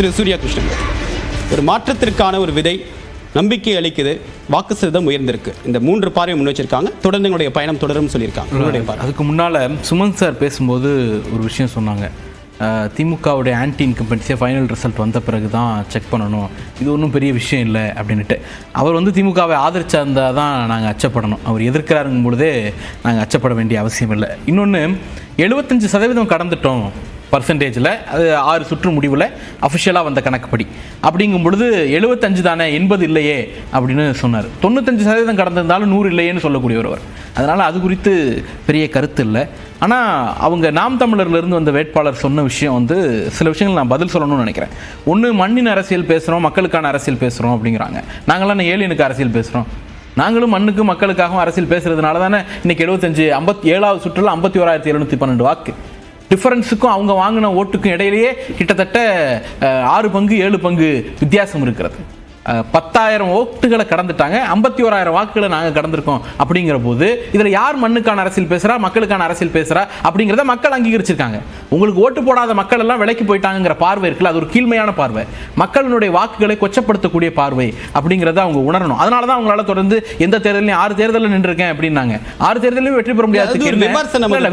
திரு சூர்யா கிருஷ்ணன், ஒரு மாற்றத்திற்கான ஒரு விதை நம்பிக்கை அளிக்குது, வாக்கு சதவீதம் உயர்ந்திருக்கு. இந்த 3 பார்வை முன் வச்சிருக்காங்க. தொடர்ந்து எங்களுடைய பயணம் தொடரும் சொல்லியிருக்காங்க. அதுக்கு முன்னால் சுமன் சார் பேசும்போது ஒரு விஷயம் சொன்னாங்க. திமுகவுடைய ஆன்டி இன்கம்பன்சியாக ஃபைனல் ரிசல்ட் வந்த பிறகு தான் செக் பண்ணணும், இது ஒன்றும் பெரிய விஷயம் இல்லை அப்படின்ட்டு. அவர் திமுகவை ஆதரிச்சிருந்தால் தான் நாங்கள் அச்சப்படணும், அவர் எதிர்க்கிறாருங்கும் பொழுதே நாங்கள் அச்சப்பட வேண்டிய அவசியம் இல்லை. இன்னொன்று 75% கடந்துட்டோம் பர்சன்டேஜில், அது 6 சுற்று முடிவில் அஃபிஷியலாக வந்த கணக்குப்படி. அப்படிங்கும் பொழுது 75 தானே, 80 இல்லையே அப்படின்னு சொன்னார். 95% கடந்திருந்தாலும் 100 இல்லையேன்னு சொல்லக்கூடிய ஒருவர். அதனால் அது குறித்து பெரிய கருத்து இல்லை. ஆனால் அவங்க நாம் தமிழர்லேருந்து வந்த வேட்பாளர் சொன்ன விஷயம் சில விஷயங்கள் நான் பதில் சொல்லணும்னு நினைக்கிறேன். ஒன்று, மண்ணின் அரசியல் பேசுகிறோம், மக்களுக்கான அரசியல் பேசுகிறோம் அப்படிங்கிறாங்க. நாங்களாம் ஏலியனுக்கு அரசியல் பேசுகிறோம். நாங்களும் மண்ணுக்கு மக்களுக்காகவும் அரசியல் பேசுகிறதுனால தானே இன்றைக்கி 57வது சுற்றுல 51,712 வாக்கு டிஃபரன்ஸுக்கும் அவங்க வாங்கின ஓட்டுக்கும் இடையிலேயே கிட்டத்தட்ட 6 பங்கு 7 பங்கு வித்தியாசம் இருக்கிறது. 10,000 ஓட்டுகளை கடந்துட்டாங்க, 51,000 வாக்குகளை நாங்கள் கடந்திருக்கோம். அப்படிங்கிற போது இதில் யார் மண்ணுக்கான அரசியல் பேசுகிறா, மக்களுக்கான அரசியல் பேசுகிறா அப்படிங்கிறத மக்கள் அங்கீகரிச்சிருக்காங்க. உங்களுக்கு ஓட்டு போடாத மக்கள் எல்லாம் விலைக்கு போயிட்டாங்கிற பார்வை இருக்குல்ல, அது ஒரு கீழ்மையான பார்வை, மக்களுடைய வாக்குகளை கொச்சப்படுத்தக்கூடிய பார்வை அப்படிங்கிறத அவங்க உணரணும். அதனால தான் அவங்களால தொடர்ந்து எந்த தேர்தலையும் 6 தேர்தலில் நின்றுருக்கேன் அப்படின்னாங்க. 6 தேர்தலையும் வெற்றி பெற முடியாது.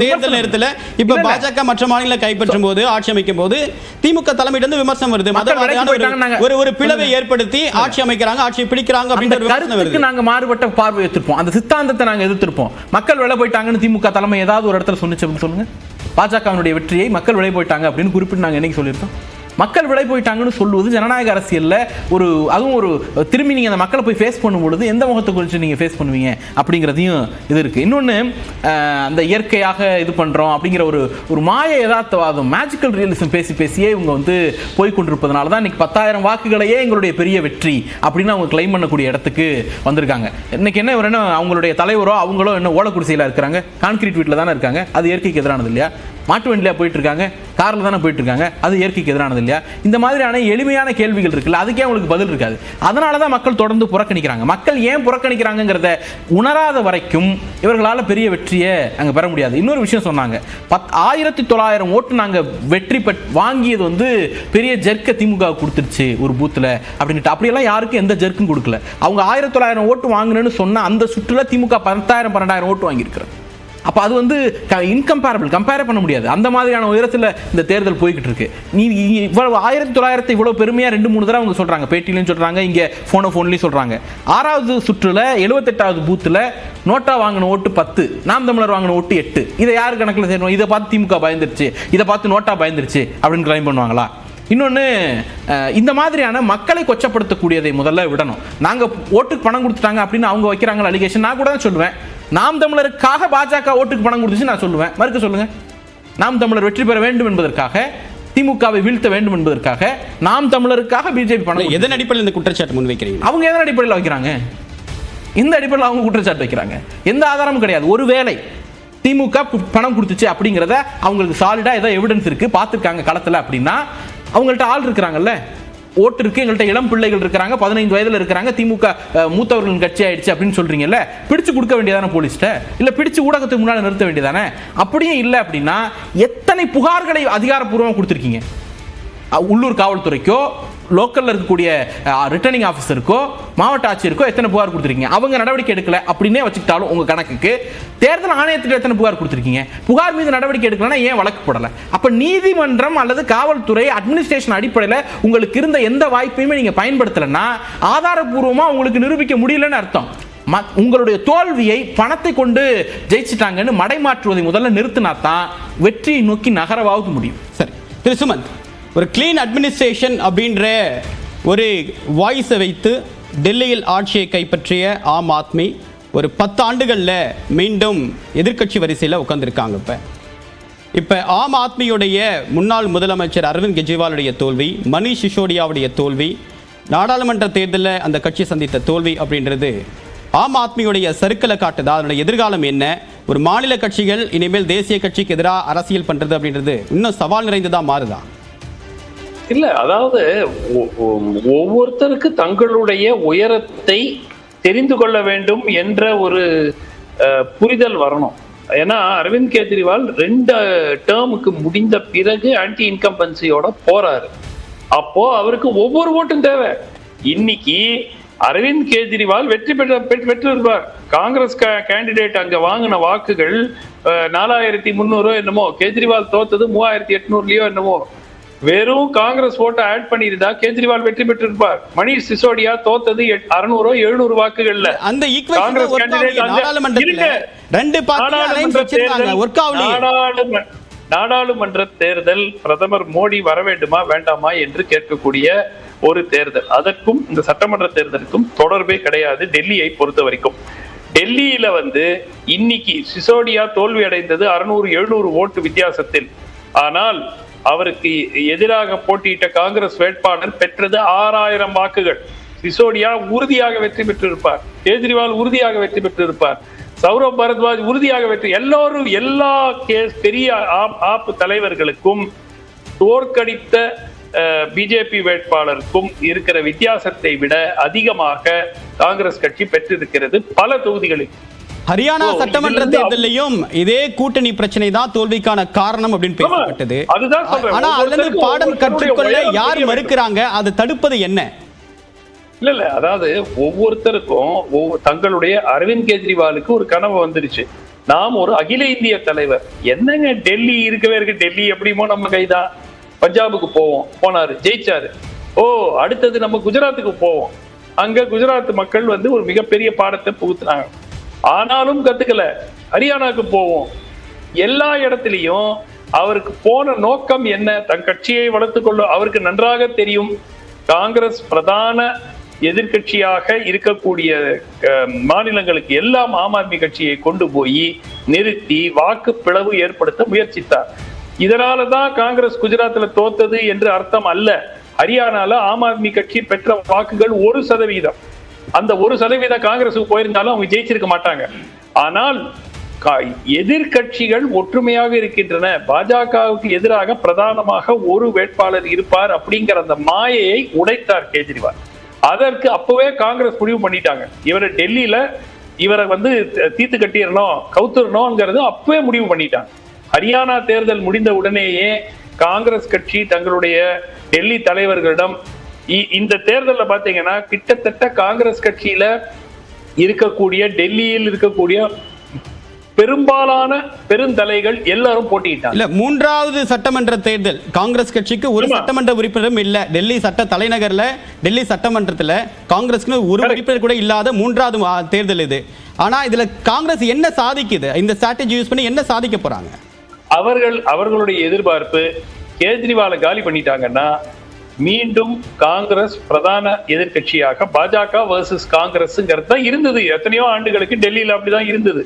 தேர்தல் நேரத்தில் இப்ப பாஜக மற்ற மாநில கைப்பற்றும் போது, ஆட்சி அமைக்கும் போது திமுக தலைமையிலிருந்து விமர்சனம் வருது. ஒரு பிளவை ஏற்படுத்தி ஆட்சி அமைக்கிறாங்க, ஆட்சியை பிடிக்கிறாங்க அப்படிங்கிற கருத்துக்கு நாங்க மாறுபட்ட பார்வை எடுத்துப்போம். அந்த சித்தாந்தத்தை நாங்க எதிர்த்திருப்போம். மக்கள் விலை போயிட்டாங்கன்னு திமுக தலைமை ஏதாவது ஒரு இடத்துல சொன்னிச்சு அப்படின்னு சொல்லுங்க. பாஜகவினுடைய வெற்றியை மக்கள் விலை போயிட்டாங்க அப்படின்னு குறிப்பிட்டு நாங்க என்னைக்கு சொல்லியிருக்கோம்? மக்கள் விலை போயிட்டாங்கன்னு சொல்லுவது ஜனநாயக அரசியல்ல அதுவும் ஒரு திரும்பி நீங்கள் அந்த மக்களை போய் ஃபேஸ் பண்ணும்பொழுது எந்த முகத்தை குறித்து நீங்கள் ஃபேஸ் பண்ணுவீங்க அப்படிங்கிறதையும் இது இருக்குது. இன்னொன்று, அந்த இயற்கையாக இது பண்ணுறோம் அப்படிங்கிற ஒரு மாய யதார்த்தவாதம், மேஜிக்கல் ரியலிசம் பேசியே இவங்க போய் கொண்டிருப்பதனால தான் இன்னைக்கு 10,000 வாக்குகளையே எங்களுடைய பெரிய வெற்றி அப்படின்னு அவங்க கிளைம் பண்ணக்கூடிய இடத்துக்கு வந்திருக்காங்க. இன்னைக்கு என்ன அவங்களுடைய தலைவரோ அவங்களோ என்ன ஓலக்குடிசையில் இருக்கிறாங்க, கான்கிரீட் வீட்டில் தானே இருக்காங்க, அது இயற்கைக்கு எதிரானது இல்லையா? மாட்டு வண்டியில போயிட்டு இருக்காங்க, காரில் தானே போயிட்டு இருக்காங்க, அது இயற்கைக்கு எதிரானது இல்லையா? இந்த மாதிரியான எளிமையான கேள்விகள் இருக்குல்ல, அதுக்கே அவங்களுக்கு பதில் இருக்காது. அதனால தான் மக்கள் தொடர்ந்து புறக்கணிக்கிறாங்க. மக்கள் ஏன் புறக்கணிக்கிறாங்கிறத உணராத வரைக்கும் இவர்களால் பெரிய வெற்றியை அங்கே பெற முடியாது. இன்னொரு விஷயம் சொன்னாங்க, 1900 ஓட்டு நாங்கள் வெற்றி வாங்கியது பெரிய ஜெர்க்கை திமுக கொடுத்துருச்சு ஒரு பூத்தில் அப்படின்ட்டு. அப்படியெல்லாம் யாருக்கும் எந்த ஜெர்க்கும் கொடுக்கல. அவங்க 1900 ஓட்டு வாங்கணும்னு சொன்ன அந்த சுற்றுல திமுக 10,000 12,000 ஓட்டு வாங்கியிருக்கிறது. அப்போ அது இன்கம்பேரபிள், கம்பேர் பண்ண முடியாது. அந்த மாதிரியான உயரத்தில் இந்த தேர்தல் போய்கிட்டு இருக்கு. நீ இவ்வளவு 1900 இவ்வளவு பெருமையாக 2-3 தடவை அவங்க சொல்றாங்க, பேட்டிலையும் சொல்றாங்க, இங்கே ஃபோன்லையும் சொல்றாங்க. 6வது சுற்றுல 78வது பூத்தில் நோட்டா வாங்கின ஓட்டு 10, நாம் தமிழர் வாங்கின ஓட்டு 8. இதை யார் கணக்கில் சேரணும்? இதை பார்த்து திமுக பயந்துருச்சு, இதை பார்த்து நோட்டா பயந்துருச்சு அப்படின்னு கிளைம் பண்ணுவாங்களா? இன்னொன்று, இந்த மாதிரியான மக்களை கொச்சப்படுத்தக்கூடியதை முதல்ல விடணும். நாங்கள் ஓட்டுக்கு பணம் கொடுத்துட்டாங்க அப்படின்னு அவங்க வைக்கிறாங்க அலிகேஷன். நான் கூட தான் சொல்லுவேன், நாம் தமிழருக்காக பாஜக ஓட்டுக்கு பணம் கொடுத்துச்சு நான் சொல்லுவேன். மறுக்க சொல்லுங்க. நாம் தமிழர் வெற்றி பெற வேண்டும் என்பதற்காக, திமுகவை வீழ்த்த வேண்டும் என்பதற்காக, நாம் தமிழருக்காக பிஜேபி பணம் எதன் அடிப்படையில் இந்த குற்றச்சாட்டு முன்வைக்கிறீங்க? அவங்க எதன் அடிப்படையில் வைக்கிறாங்க? இந்த அடிப்படையில் அவங்க குற்றச்சாட்டு வைக்கிறாங்க. எந்த ஆதாரமும் கிடையாது. ஒருவேளை திமுக பணம் கொடுத்துச்சு அப்படிங்கிறத அவங்களுக்கு சாலிடா ஏதோ எவிடன்ஸ் இருக்கு, பார்த்துருக்காங்க களத்தில் அப்படின்னா, அவங்கள்ட்ட ஆள் இருக்கிறாங்கல்ல, ஓட்டு இருக்கு, எங்கள்கிட்ட இளம் பிள்ளைகள் இருக்கிறாங்க, 15 வயதில் இருக்கிறாங்க, திமுக மூத்தவர்களின் கட்சி ஆயிடுச்சு அப்படின்னு சொல்றீங்கல்ல, பிடிச்சு கொடுக்க வேண்டியதானே போலீஸ்ட்ட? இல்ல பிடிச்சு ஊடகத்துக்கு முன்னாடி நிறுத்த வேண்டியதானே? அப்படியே இல்லை அப்படின்னா எத்தனை புகார்களை அதிகாரப்பூர்வமாக கொடுத்துருக்கீங்க? உள்ளூர் காவல்துறைக்கோ, லோக்கல்ல இருக்கக்கூடிய ரிட்டர்னிங் ஆஃபீஸருக்கோ, மாவட்ட ஆட்சியருக்கோ எத்தனை புகார் கொடுத்துருக்கீங்க? அவங்க நடவடிக்கை எடுக்கல அப்படின்னே வச்சுக்கிட்டாலும் உங்க கணக்குக்கு தேர்தல் ஆணையத்துக்கு எத்தனை புகார் கொடுத்துருக்கீங்க? புகார் மீது நடவடிக்கை எடுக்கலன்னா ஏன் வழக்கு போடல? அப்ப நீதிமன்றம் அல்லது காவல்துறை அட்மினிஸ்ட்ரேஷன் அடிப்படையில் உங்களுக்கு இருந்த எந்த வாய்ப்பையுமே நீங்க பயன்படுத்தலைன்னா ஆதாரப்பூர்வமா உங்களுக்கு நிரூபிக்க முடியலன்னு அர்த்தம். உங்களுடைய தோல்வியை பணத்தை கொண்டு ஜெயிச்சிட்டாங்கன்னு மடைமாற்றுவதை முதல்ல நிறுத்தினா தான் வெற்றியை நோக்கி நகரவாவது முடியும். சரி திரு சுமந்த், ஒரு கிளீன் அட்மினிஸ்ட்ரேஷன் அப்படின்ற ஒரு வாய்ஸை வைத்து டெல்லியில் ஆட்சியை கைப்பற்றிய ஆம் ஆத்மி ஒரு 10 ஆண்டுகளில் மீண்டும் எதிர்க்கட்சி வரிசையில் உட்காந்துருக்காங்க. இப்போ ஆம் ஆத்மியுடைய முன்னாள் முதலமைச்சர் அரவிந்த் கெஜ்ரிவாலுடைய தோல்வி, மணீஷ் சிசோடியாவுடைய தோல்வி, நாடாளுமன்ற தேர்தலில் அந்த கட்சி சந்தித்த தோல்வி அப்படின்றது ஆம் ஆத்மியுடைய சறுக்கலை காட்டுதா? அதனுடைய எதிர்காலம் என்ன? ஒரு மாநில கட்சிகள் இனிமேல் தேசிய கட்சிக்கு எதிராக அரசியல் பண்ணுறது அப்படின்றது இன்னும் சவால் நிறைந்ததாக மாறுதா? இல்ல, அதாவது ஒவ்வொருத்தருக்கு தங்களுடைய உயரத்தை தெரிந்து கொள்ள வேண்டும் என்ற ஒரு புரிதல் வரணும். ஏன்னா அரவிந்த் கெஜ்ரிவால் 2 டேர்முக்கு முடிந்த பிறகு ஆன்டி இன்கம்பன்சியோட போறாரு. அப்போ அவருக்கு ஒவ்வொரு ஓட்டும் தேவை. இன்னைக்கு அரவிந்த் கெஜ்ரிவால் வெற்றி பெற்றிருப்பார். காங்கிரஸ் கேண்டிடேட் அங்க வாங்கின வாக்குகள் 4300 என்னமோ, கெஜ்ரிவால் தோத்தது 3800லயோ என்னமோ. வெறும் காங்கிரஸ் ஓட்டை ஆட் பண்ணிருந்தா கெஜ்ரிவால் வெற்றி பெற்றிருப்பார். மணீஷ் சிசோடியா தோத்தது 600 700 வாக்குகள்ல. அந்த காங்கிரஸ் நாடாளுமன்ற தேர்தல் பிரதமர் மோடி வர வேண்டுமா வேண்டாமா என்று கேட்கக்கூடிய ஒரு தேர்தல். அதற்கும் இந்த சட்டமன்ற தேர்தலுக்கும் தொடர்பே கிடையாது டெல்லியை பொறுத்த வரைக்கும். டெல்லியில இன்னைக்கு சிசோடியா தோல்வி அடைந்தது 600-700 ஓட்டு வித்தியாசத்தில். ஆனால் அவருக்கு எதிராக போட்டியிட்ட காங்கிரஸ் வேட்பாளர் பெற்றது 6000 வாக்குகள். சிசோடியா உறுதியாக வெற்றி பெற்றிருப்பார், கெஜ்ரிவால் உறுதியாக வெற்றி பெற்றிருப்பார், சௌரப் பரத்வாஜ் உறுதியாக வெற்றி. எல்லோரும் எல்லா பெரிய ஆப் தலைவர்களுக்கும் தோற்கடித்த பிஜேபி வேட்பாளருக்கும் இருக்கிற வித்தியாசத்தை விட அதிகமாக காங்கிரஸ் கட்சி பெற்றிருக்கிறது பல தொகுதிகளில். ஹரியானா சட்டமன்ற தேர்தலையும் இதே கூட்டணி பிரச்சனை தான் தோல்விக்கான காரணம் அப்படின்னு பேசப்பட்டது. ஆனா அதுல இருந்து பாடம் கற்றுக்கொள்ள யார் மறுக்கிறாங்க? அதை தடுப்பது என்ன? இல்ல அதாவது ஒவ்வொருத்தருக்கும் தங்களுடைய அரவிந்த் கெஜ்ரிவாலுக்கு ஒரு கனவு வந்துருச்சு, நாம் ஒரு அகில இந்திய தலைவர். என்னங்க டெல்லி இருக்கவே இருக்கு, டெல்லி எப்படிமோ நம்ம கைதான், பஞ்சாபுக்கு போவோம், போனாரு ஜெயிச்சாரு. அடுத்தது நம்ம குஜராத்துக்கு போவோம், அங்க குஜராத் மக்கள் ஒரு மிகப்பெரிய பாடத்தை புகுத்துனாங்க, ஆனாலும் கத்துக்கல. ஹரியானாக்கு போவோம். எல்லா இடத்திலையும் அவருக்கு போன நோக்கம் என்ன? தன் கட்சியை வளர்த்துக் கொள்ள அவருக்கு நன்றாக தெரியும். காங்கிரஸ் பிரதான எதிர்கட்சியாக இருக்கக்கூடிய மாநிலங்களுக்கு எல்லாம் ஆம் ஆத்மி கட்சியை கொண்டு போய் நிறுத்தி வாக்கு பிளவு ஏற்படுத்த முயற்சித்தார். இதனாலதான் காங்கிரஸ் குஜராத்ல தோத்தது என்று அர்த்தம் அல்ல. ஹரியானால ஆம் ஆத்மி கட்சி பெற்ற வாக்குகள் 1%. அந்த 1% காங்கிரஸுக்கு போயிருந்தாலும் அவங்க ஜெயிச்சிருக்க மாட்டாங்க. ஆனால் எதிர்கட்சிகள் ஒற்றுமையாக இருக்கின்றன, பாஜகவுக்கு எதிராக பிரதானமாக ஒரு வேட்பாளர் இருப்பார் அப்படிங்கிற அந்த மாயையை உடைத்தார் கெஜ்ரிவால். அதற்கு அப்பவே காங்கிரஸ் முடிவு பண்ணிட்டாங்க, இவரை டெல்லியில இவரை தீர்த்து கட்டிடணும், கவுத்துறணும்ங்கிறது அப்பவே முடிவு பண்ணிட்டாங்க. ஹரியானா தேர்தல் முடிந்த உடனேயே காங்கிரஸ் கட்சி தங்களுடைய டெல்லி தலைவர்களிடம் இந்த தேர்தலில் பாத்தீங்கன்னா கிட்டத்தட்ட காங்கிரஸ் கட்சியில இருக்கக்கூடிய டெல்லியில் இருக்கக்கூடிய பெரும்பாலான பெருந்தலைகள் எல்லாரும் போட்டியிட்டாங்க. இல்ல, மூன்றாவது சட்டமன்ற தேர்தல் காங்கிரஸ் கட்சிக்கு ஒரு சட்டமன்ற உறுப்பினரும் இல்ல. டெல்லி சட்ட தலைநகர்ல டெல்லி சட்டமன்றத்துல காங்கிரஸ்க்கு ஒரு உறுப்பினர் கூட இல்லாத மூன்றாவது தேர்தல் இது. ஆனா இதுல காங்கிரஸ் என்ன சாதிக்குது? இந்த ஸ்ட்ராட்டஜி யூஸ் பண்ணி என்ன சாதிக்க போறாங்க? அவர்களுடைய எதிர்பார்ப்பு கெஜ்ரிவாலை காலி பண்ணிட்டாங்கன்னா மீண்டும் காங்கிரஸ் பிரதான எதிர்கட்சியாக பாஜக வர்சஸ் காங்கிரஸ்ங்கிறது தான் இருந்தது. எத்தனையோ ஆண்டுகளுக்கு டெல்லியில அப்படிதான் இருந்தது.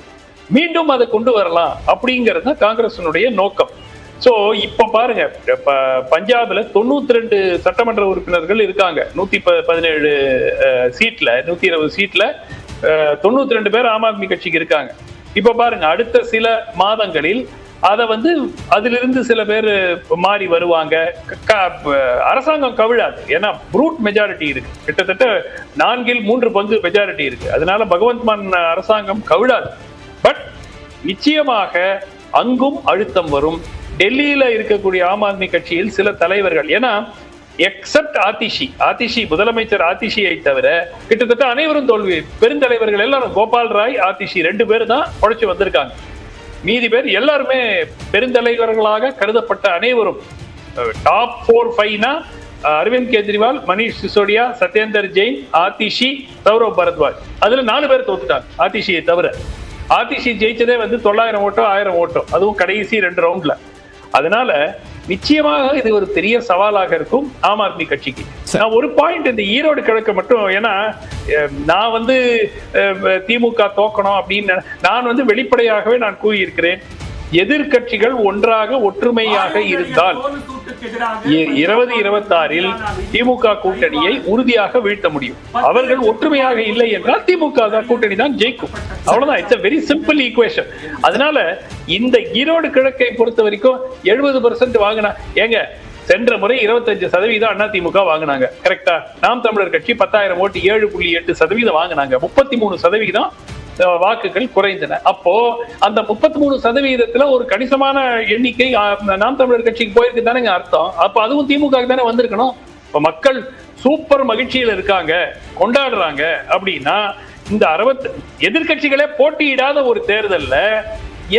மீண்டும் அதை கொண்டு வரலாம் அப்படிங்கிறது தான் காங்கிரஸினுடைய நோக்கம். சோ இப்ப பாருங்க, பஞ்சாப்ல 92 சட்டமன்ற உறுப்பினர்கள் இருக்காங்க. 117 சீட்ல 120 சீட்ல 92 பேர் ஆம் ஆத்மி கட்சிக்கு இருக்காங்க. இப்ப பாருங்க, அடுத்த சில மாதங்களில் அதை அதிலிருந்து சில பேர் மாறி வருவாங்க. அரசாங்கம் கவிழாது, ஏன்னா ப்ரூட் மெஜாரிட்டி இருக்கு, கிட்டத்தட்ட 4/3 மெஜாரிட்டி இருக்கு. அதனால பகவந்த் மான் அரசாங்கம் கவிழாது. பட் நிச்சயமாக அங்கும் அழுத்தம் வரும். டெல்லியில இருக்கக்கூடிய ஆம் ஆத்மி கட்சியில் சில தலைவர்கள், ஏன்னா எக்ஸப்ட் ஆதிஷி முதலமைச்சர் ஆதிஷியை தவிர கிட்டத்தட்ட அனைவரும் தோல்வி. பெருந்தலைவர்கள் எல்லாரும் கோபால் ராய், ஆதிஷி 2 பேர் தான் உழைச்சு வந்திருக்காங்க. மீதி பேர் எல்லாருமே பெருந்தலைவர்களாக கருதப்பட்ட அனைவரும் டாப் 4-5னா அரவிந்த் கெஜ்ரிவால், மணீஷ் சிசோடியா, சத்யேந்தர் ஜெயின், ஆதிஷி, சௌரப் பரத்வாஜ். அதுல 4 பேர் தோத்துட்டாங்க ஆதிஷியை தவிர. ஆதிஷி ஜெயிச்சதே 900 ஓட்டோ 1000 ஓட்டோ, அதுவும் கடைசி 2 ரவுண்ட்ல. அதனால நிச்சயமாக இது ஒரு பெரிய சவாலாக இருக்கும் ஆம் ஆத்மி கட்சிக்கு. நான் ஒரு பாயிண்ட் இந்த ஈரோடு கிழக்கு மட்டும், ஏன்னா நான் திமுக தோக்கணும் அப்படின்னு நான் வெளிப்படையாகவே நான் கூறியிருக்கிறேன். எதிர்கட்சிகள் ஒன்றாக ஒற்றுமையாக இருந்தால் 2026 திமுக கூட்டணியை உறுதியாக வீழ்த்த முடியும். அவர்கள் ஒற்றுமையாக இல்லை என்றால் திமுக கூட்டணி தான் ஜெயிக்கும். அவ்வளவுதான். It's a very simple equation. அதனால இந்த ஈரோடு கிழக்கை பொறுத்த வரைக்கும் 70% வாங்கினா, ஏங்க சென்ற முறை 25% அதிமுக வாங்கினாங்க, கரெக்டா? நாம் தமிழர் கட்சி 10,000 ஓட்டு 7.8% வாங்கினாங்க. 33% வாக்குகள் குறைந்தன. அப்போ அந்த 33% ஒரு கணிசமான எண்ணிக்கை நாம் தமிழர் கட்சிக்கு போயிருக்கு தானே அர்த்தம். அப்ப அதுவும் திமுக தானே வந்திருக்கணும். மக்கள் சூப்பர் மகிழ்ச்சியில் இருக்காங்க, கொண்டாடுறாங்க அப்படின்னா இந்த எதிர்கட்சிகளே போட்டியிடாத ஒரு தேர்தல்ல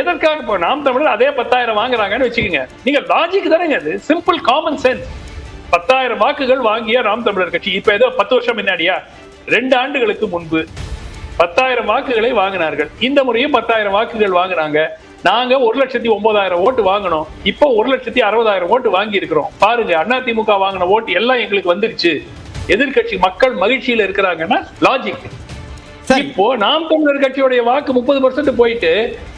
எதற்காக இப்போ நாம் தமிழர் அதே 10,000 வாங்குறாங்கன்னு வச்சுக்கோங்க. நீங்க லாஜிக் தானேங்க, அது சிம்பிள் காமன் சென்ஸ். 10,000 வாக்குகள் வாங்கிய நாம் தமிழர் கட்சி இப்ப ஏதோ 10 வருஷம் முன்னாடியா, 2 ஆண்டுகளுக்கு முன்பு 10,000 வாக்குகளை வாங்கினார்கள். இந்த முறையும் 10,000 வாக்குகள் வாங்கினாங்க. நாங்க 1,09,000 ஓட்டு வாங்கணும். இப்போ 1,60,000 ஓட்டு வாங்கி இருக்கிறோம். பாருங்க, அதிமுக வாங்கின ஓட்டு எல்லாம் எங்களுக்கு வந்துருச்சு. எதிர்கட்சி மக்கள் மகிழ்ச்சியில இருக்கிறாங்கன்னா லாஜிக். இப்போ நாம் தமிழர் கட்சியுடைய வாக்கு 30% போயிட்டு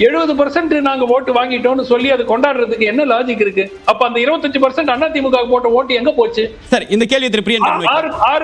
70% நாங்க ஓட்டு வாங்கிட்டோம்னு சொல்லி அது கொண்டாடுறதுக்கு என்ன லாஜிக் இருக்கு? அப்ப அந்த 25% அதிமுக போட்ட ஓட்டு எங்க போச்சு? சரி, இந்த கேள்வி திரு பிரியன்